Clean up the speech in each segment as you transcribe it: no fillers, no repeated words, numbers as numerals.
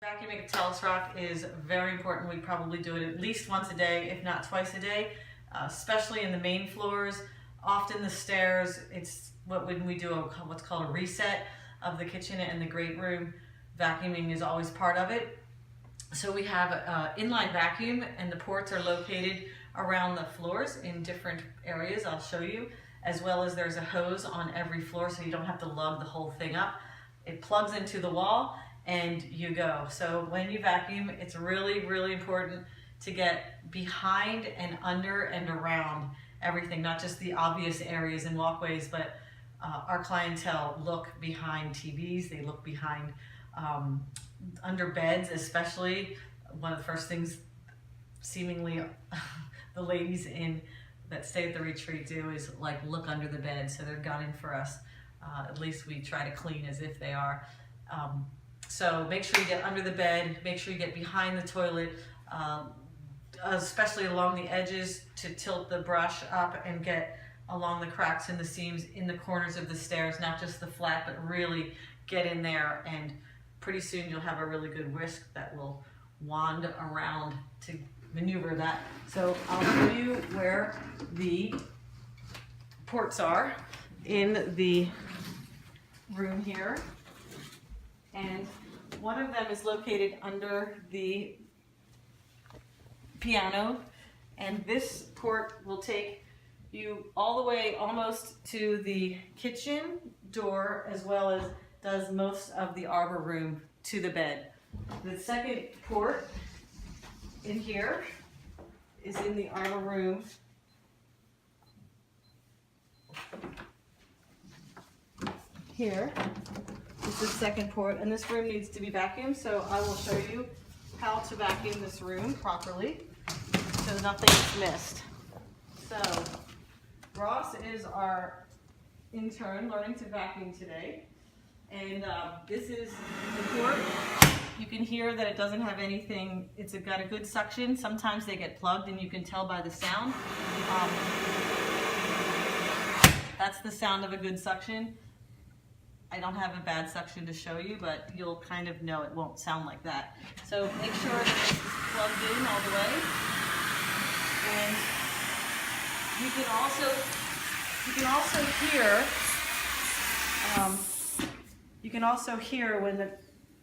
Vacuuming a Talis rock is very important. We probably do it at least once a day, if not twice a day, especially in the main floors. Often the stairs, it's when we do what's called a reset of the kitchen and the great room, vacuuming is always part of it. So we have inline vacuum, and the ports are located around the floors in different areas. I'll show you, as well as there's a hose on every floor so you don't have to lug the whole thing up. It plugs into the wall and you go. So when you vacuum, it's really, really important to get behind and under and around everything, not just the obvious areas and walkways, but our clientele look behind TVs, they look behind under beds, especially. One of the first things seemingly the ladies that stay at the retreat do is like look under the bed, so they're gunning for us. At least we try to clean as if they are. So make sure you get under the bed, make sure you get behind the toilet, especially along the edges, to tilt the brush up and get along the cracks and the seams in the corners of the stairs, not just the flat, but really get in there, and pretty soon you'll have a really good whisk that will wand around to maneuver that. So I'll show you where the ports are in the room here, and one of them is located under the piano, and this port will take you all the way almost to the kitchen door, as well as does most of the arbor room to the bed. The second port in here is in the arbor room. Here is the second port, and this room needs to be vacuumed, so I will show you how to vacuum this room properly so nothing is missed. So Ross is our intern learning to vacuum today, and this is the port. You can hear that it doesn't have anything, it's got a good suction. Sometimes they get plugged and you can tell by the sound. That's the sound of a good suction. I don't have a bad suction to show you, but you'll kind of know it won't sound like that. So make sure that this is plugged in all the way. And you can also hear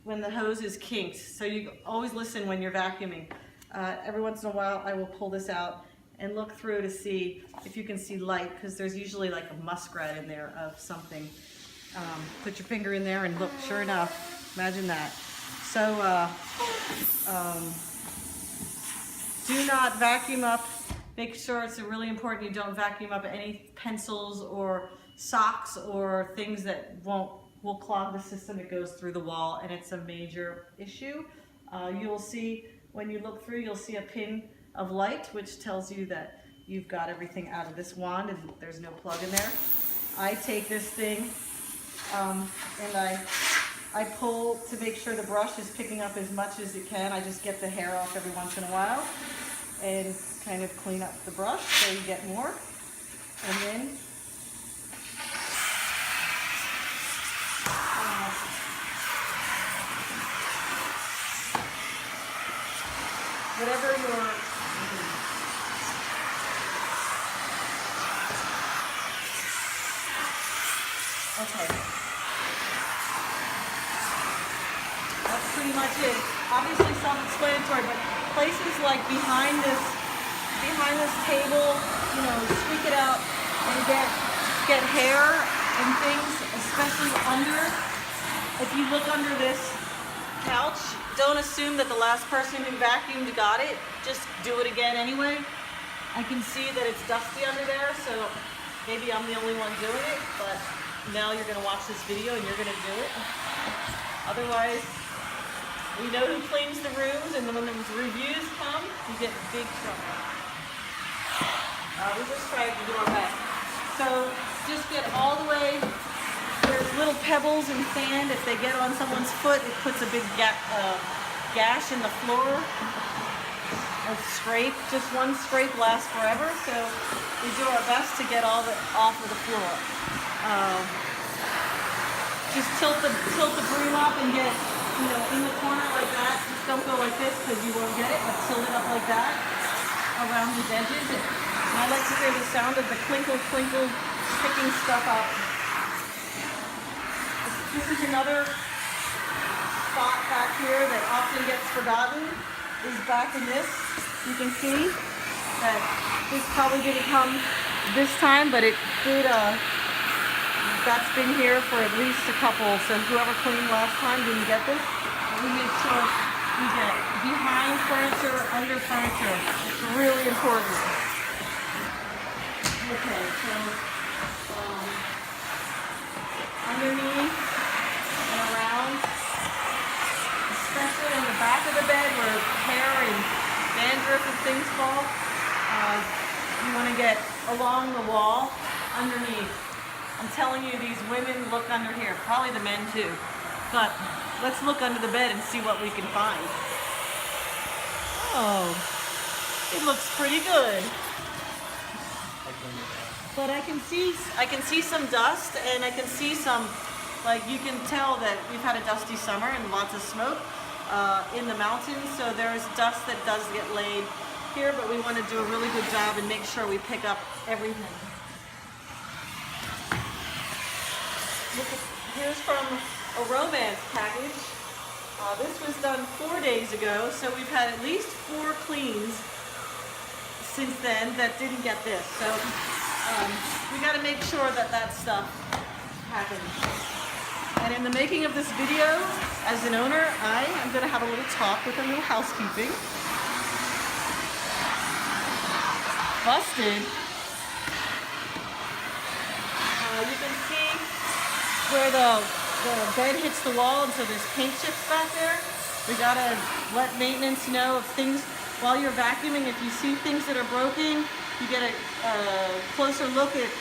when the hose is kinked. So you always listen when you're vacuuming. Every once in a while I will pull this out and look through to see if you can see light, because there's usually like a muskrat in there of something. Put your finger in there and look, sure enough, imagine that. So do not vacuum up. Make sure, it's really important, you don't vacuum up any pencils or socks or things that will clog the system. It goes through the wall, and it's a major issue. You'll see, when you look through, you'll see a pin of light, which tells you that you've got everything out of this wand and there's no plug in there. I take this thing and I pull to make sure the brush is picking up as much as it can. I just get the hair off every once in a while and kind of clean up the brush so you get more. And then whatever your okay. That's pretty much it. Obviously self-explanatory, but places like behind this table, you know, squeak it out and get hair and things, especially under. If you look under this couch, don't assume that the last person who vacuumed got it. Just do it again anyway. I can see that it's dusty under there, so maybe I'm the only one doing it, but now you're gonna watch this video and you're gonna do it. Otherwise, we know who cleans the rooms, and when the reviews come, you get in big trouble. We just tried to do our best. So just get all the way. There's little pebbles and sand. If they get on someone's foot, it puts a big gash in the floor. A scrape, just one scrape lasts forever. So we do our best to get all the off of the floor. Just tilt the broom up and get, you know, in the corner like that. like this because you won't get it, but tilt it up like that around these edges. And I like to hear the sound of the clinkle, clinkle, picking stuff up. This is another spot back here that often gets forgotten, is back in this. You can see that this probably didn't come this time, but it did, that's been here for at least a couple, so whoever cleaned last time didn't get this. We make sure we get behind furniture, under furniture. It's really important. Okay, so underneath and around, especially on the back of the bed where hair and dandruff and things fall, you want to get along the wall underneath. I'm telling you, these women look under here, probably the men too, but let's look under the bed and see what we can find. Oh, it looks pretty good. But I can see some dust, and I can see some, like, you can tell that we've had a dusty summer and lots of smoke in the mountains, so there's dust that does get laid here, but we want to do a really good job and make sure we pick up everything. Here's from a romance package. This was done 4 days ago, so we've had at least 4 cleans since then that didn't get this. So we got to make sure that that stuff happens. And in the making of this video, as an owner, I am going to have a little talk with a little housekeeping. Busted. You can see where the bed hits the wall, and so there's paint chips back there. We gotta let maintenance know of things while you're vacuuming. If you see things that are broken, you get a closer look at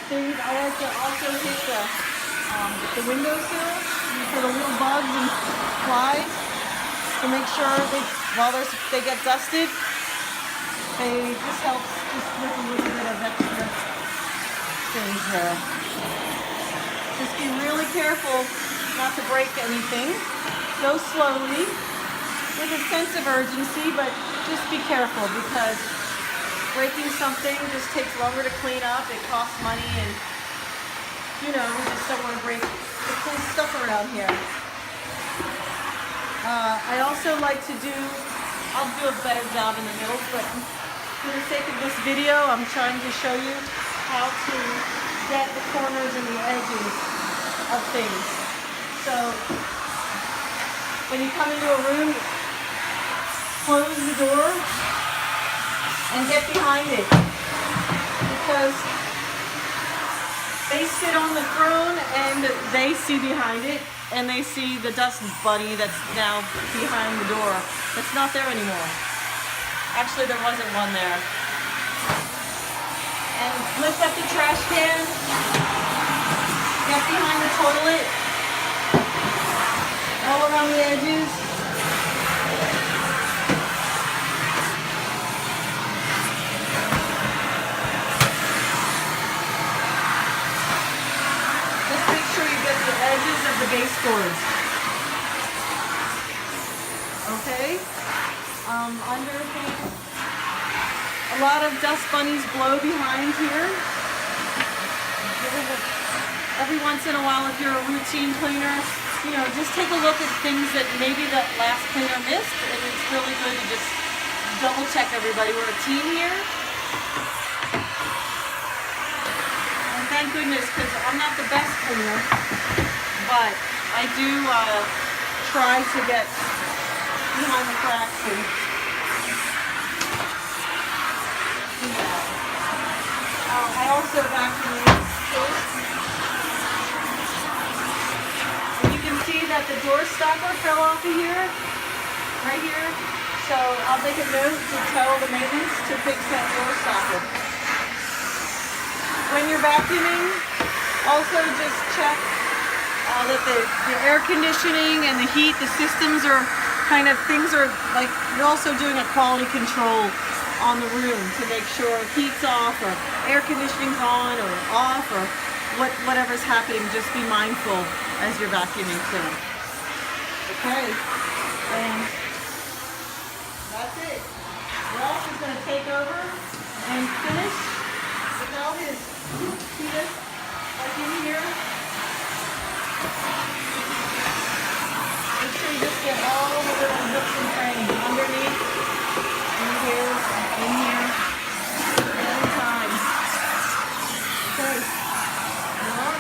things. I like to also hit the windowsill for the little bugs and flies to make sure that while they get dusted, this helps just with a little bit of extra things there. Just be really careful not to break anything. Go slowly with a sense of urgency, but just be careful because breaking something just takes longer to clean up. It costs money, and you know, we just don't want to break the cool stuff around here. I also like to I'll do a better job in the middle, but for the sake of this video, I'm trying to show you how to get the corners and the edges of things. So when you come into a room, close the door and get behind it, because they sit on the throne and they see behind it, and they see the dust bunny that's now behind the door. It's not there anymore. Actually, there wasn't one there. And lift up the trash can, get behind the toilet, all around the edges. Just make sure you get the edges of the baseboards. Okay? Underneath. A lot of dust bunnies blow behind here. Every once in a while, if you're a routine cleaner, you know, just take a look at things that maybe that last cleaner missed, and it's really good to just double check everybody. We're a team here. And thank goodness, because I'm not the best cleaner, but I do try to get behind the cracks and I also vacuum this. And you can see that the door stopper fell off of here, right here. So I'll make a note to tell the maintenance to fix that door stopper. When you're vacuuming, also just check that the air conditioning and the heat, the systems are things are like, you're also doing a quality control on the room to make sure heat's off or air conditioning's on or off or whatever's happening. Just be mindful as you're vacuuming too. Okay, and and finish without his, see this, like in here. Make sure you just get all the little nooks and crannies underneath, in here, every time. Okay,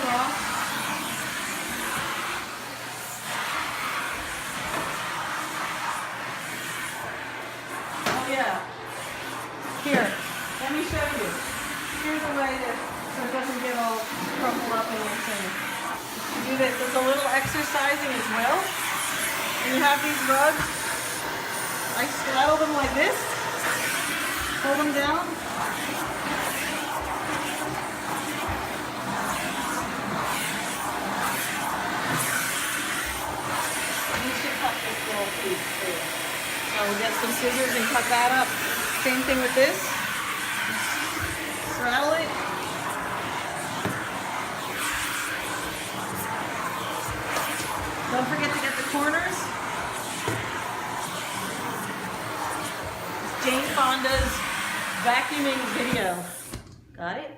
raw. Oh yeah. Here, let me show you. Here's a way to, so it doesn't get all crumpled up and everything. Do this. It's a little exercising as well. And you have these rugs. I straddle them like this. Hold them down. You should cut this little piece too. So we'll get some scissors and cut that up. Same thing with this. Straddle it. Don't forget to get the corners. It's Jane Fonda's vacuuming video. Got it?